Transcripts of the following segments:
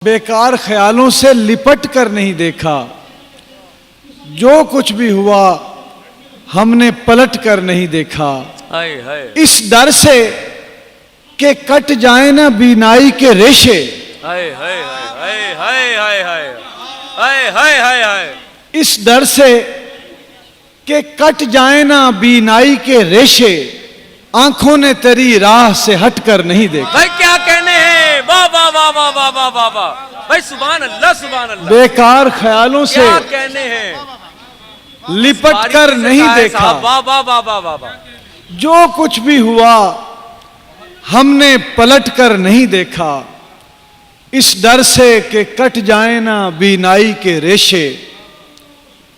बेकार ख्यालों से लिपट कर नहीं देखा, जो कुछ भी हुआ हमने पलट कर नहीं देखा। इस डर से कि कट जाए ना बीनाई के रेशे, इस डर से कि कट जाए ना बीनाई के रेशे, आंखों ने तेरी राह से हट कर नहीं देखा। भाई क्या कहने हैं, वाह वाह वाह वाह वाह वाह वाह वाह भाई, सुभान अल्लाह सुभान अल्लाह। बेकार ख्यालों से क्या कहने हैं, लिपट कर नहीं देखा, वाह वाह वाह वाह वाह वाह। जो कुछ भी हुआ हमने पलट कर नहीं देखा। इस डर से कि कट जाए ना बीनाई के रेशे,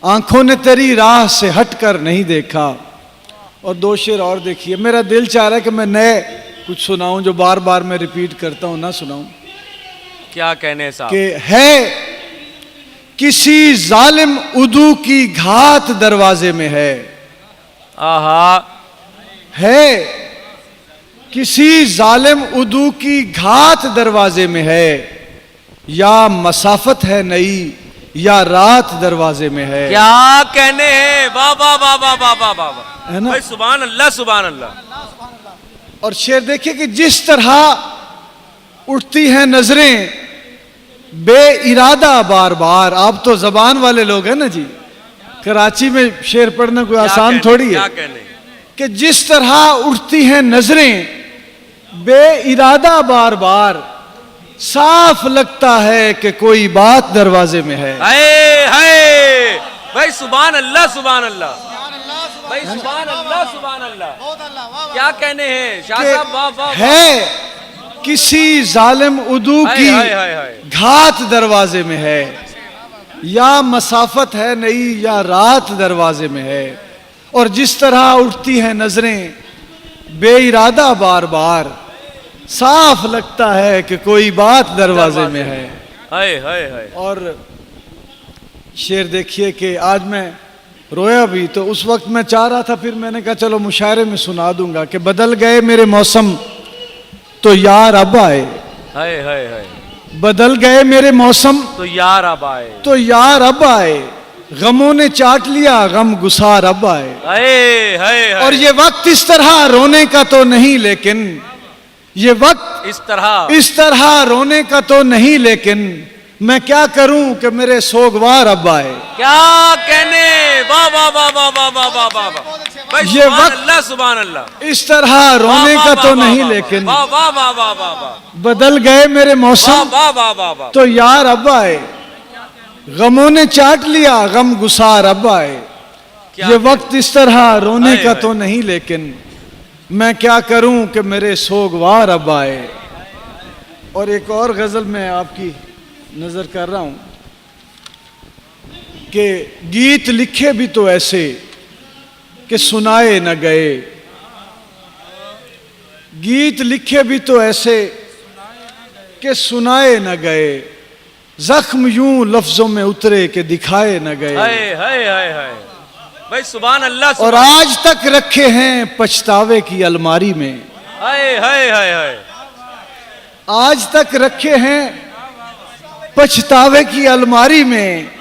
आंखों ने तेरी राह से हट कर नहीं देखा। और दो शेर और देखिए, मेरा दिल चाह रहा है कि मैं नए कुछ सुनाऊं जो बार बार मैं रिपीट करता हूं, ना सुनाऊं। क्या कहने साहब, कि है किसी जालिम उदू की घात दरवाजे में है। आहा, है किसी जालिम उदू की घात दरवाजे में है, या मसाफत है नई या रात दरवाजे में है। क्या कहने हैं, वाह वाह वाह वाह वाह वाह वाह, है ना? भाई सुभान अल्लाह सुभान अल्लाह। और शेर देखिए कि जिस तरह उठती हैं नजरें बे इरादा बार बार। आप तो जबान वाले लोग हैं ना जी, कराची में शेर पढ़ना कोई आसान थोड़ी है। क्या कहने कि जिस तरह उठती हैं नजरें बे इरादा बार बार, साफ लगता है कि कोई बात दरवाजे में है। हाय हाय भाई सुभान अल्लाह सुभान अल्लाह, भाई सुभान अल्लाह सुभान अल्लाह। क्या कहने हैं शाह साहब, वाह वाह। है किसी जालिम उदू की घात दरवाजे में है, या मसाफत है नई या रात दरवाजे में है। और जिस तरह उठती हैं नजरें बेइरादा बार बार, साफ लगता है कि कोई बात दरवाजे में है। हाय हाय हाय। और शेर देखिए कि आज मैं रोया भी, तो उस वक्त मैं चाह रहा था, फिर मैंने कहा चलो मुशायरे में सुना दूंगा कि बदल गए मेरे मौसम तो यार अब आए। हाय हाय हाय। बदल गए मेरे मौसम तो यार अब आए, तो यार अब आए, गमों ने चाट लिया गम गुसार अब आए। हाय हाय। और ये वक्त इस तरह रोने का तो नहीं, लेकिन ये वक्त इस तरह रोने का तो नहीं, लेकिन मैं क्या करूं कि मेरे सोगवार अब आए। क्या कहने, वाह वाह वाह वाह वाह वाह वाह वाह वाह भाई, ये सुभान वक्त अल्लाह सुभान अल्लाह। इस तरह रोने का तो नहीं, लेकिन वाह वाह वाह वाह वाह वाह, बदल गए मेरे मौसम वाह वाह वाह वाह। तो यार अब आए, गमों ने चाट लिया गम गुसार अब आए। ये वक्त इस तरह रोने का तो नहीं, लेकिन मैं क्या करूं कि मेरे सोगवार अब आए। और एक और गजल में आपकी नजर कर रहा हूं कि गीत लिखे भी तो ऐसे कि सुनाए न गए, गीत लिखे भी तो ऐसे कि सुनाए न गए, जख्म यूं लफ्जों में उतरे कि दिखाए न गए। हाय हाय हाय हाय भाई सुभान अल्लाह। और आज तक रखे हैं पछतावे की अलमारी में। हाय हाय हाय हाय। आज तक रखे हैं पछतावे की अलमारी में,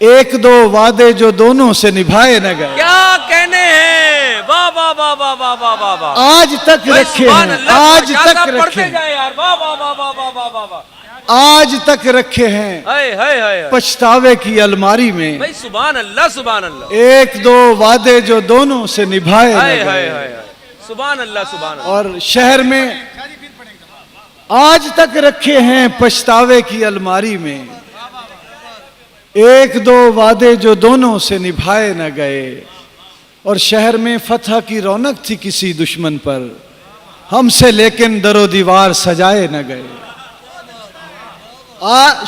एक दो वादे जो दोनों से निभाए न गए। क्या कहने हैं, वाह वाह वाह वाह वाह वाह वाह वाह। आज तक रखे हैं, आज तक रखे हैं, यार वाह वाह वाह वाह वाह वाह वाह वाह। आज तक रखे हैं हाय हाय हाय पछतावे की अलमारी में, भाई सुभान अल्लाह सुभान अल्लाह। एक दो वादे जो दोनों से निभाए न हाय गए। हाय हाय सुभान अल्लाह सुभान अल्लाह। और शहर में आज तक रखे हैं पछतावे की अलमारी में, एक दो वादे जो दोनों से निभाए न गए। और शहर में फतह की रौनक थी किसी दुश्मन पर, हमसे लेकिन दरो दीवार सजाए न गए।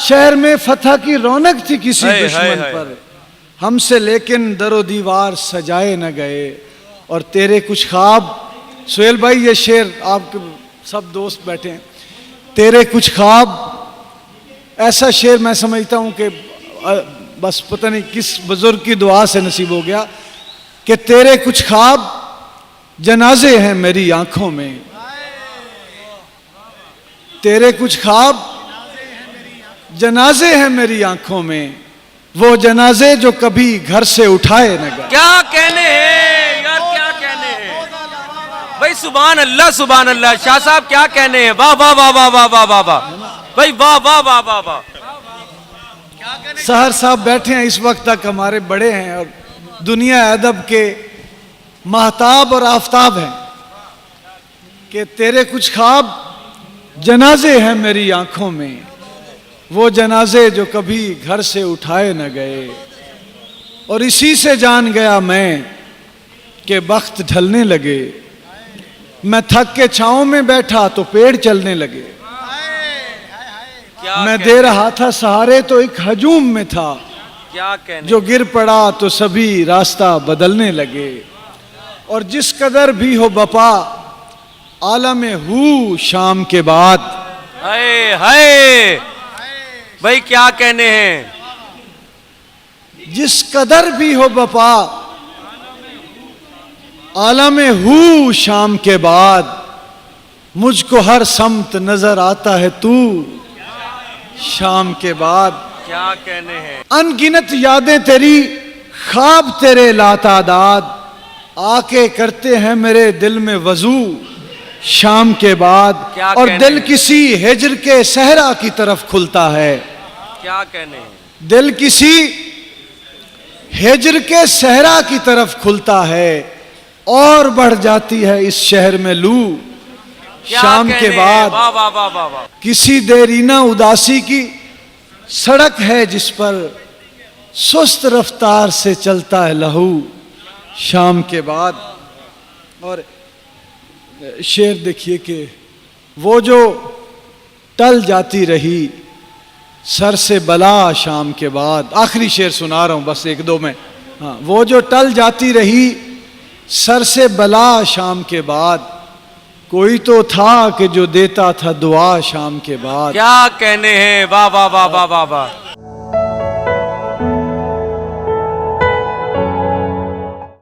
शहर में फतह की रौनक थी किसी दुश्मन पर, हमसे लेकिन दरो दीवार सजाए न गए। और तेरे कुछ ख्वाब, सुहेल भाई ये शेर आपके सब दोस्त बैठे हैं, तेरे कुछ ख्वाब, ऐसा शेर मैं समझता हूं कि बस पता नहीं किस बुजुर्ग की दुआ से नसीब हो गया कि तेरे कुछ ख्वाब जनाजे हैं मेरी आंखों में, तेरे कुछ ख्वाब जनाजे हैं मेरी आंखों में, वो जनाजे जो कभी घर से उठाए न गए। क्या कहने हैं यार, क्या कहने हैं भाई, सुभान अल्लाह सुभान अल्लाह। शाह साहब क्या कहने हैं, वाह वाह वाह वाह वाह वाह वाह वाह भाई, वाह वाह वाह वाह वाह। सहर साहब बैठे हैं इस वक्त तक, हमारे बड़े हैं और दुनिया अदब के महताब और आफताब हैं कि तेरे कुछ ख्वाब जनाजे हैं मेरी आंखों में, वो जनाजे जो कभी घर से उठाए न गए। और इसी से जान गया मैं कि वक्त ढलने लगे, मैं थक के छांव में बैठा तो पेड़ चलने लगे। क्या मैं कहने दे रहा था सहारे तो एक हजूम में था, क्या कहने जो गिर पड़ा तो सभी रास्ता बदलने लगे। और जिस कदर भी हो बपा आलम हू शाम के बाद। हाय हाय भाई, क्या कहने हैं, जिस कदर भी हो बपा आलम हू शाम के बाद, मुझको हर समत नजर आता है तू शाम के बाद। क्या कहने हैं, अनगिनत यादें तेरी, ख्वाब तेरे लातादाद, आके करते हैं मेरे दिल में वजू शाम के बाद। क्या और कहने दिल हैं? किसी हिज्र के सहरा की तरफ खुलता है। क्या कहने हैं, दिल किसी हिज्र के सहरा की तरफ खुलता है, और बढ़ जाती है इस शहर में लू क्या शाम कहने के हैं? बाद। वाह वाह वाह वाह वाह। किसी देरीना उदासी की सड़क है जिस पर सुस्त रफ्तार से चलता है लहू शाम के बाद। और शेर देखिए कि वो जो टल जाती रही सर से बला शाम के बाद। आखिरी शेर सुना रहा हूं बस एक दो में। हाँ, वो जो टल जाती रही सर से बला शाम के बाद, कोई तो था कि जो देता था दुआ शाम के बाद। क्या कहने हैं, वाह वाह वाह वाह वाह वाह।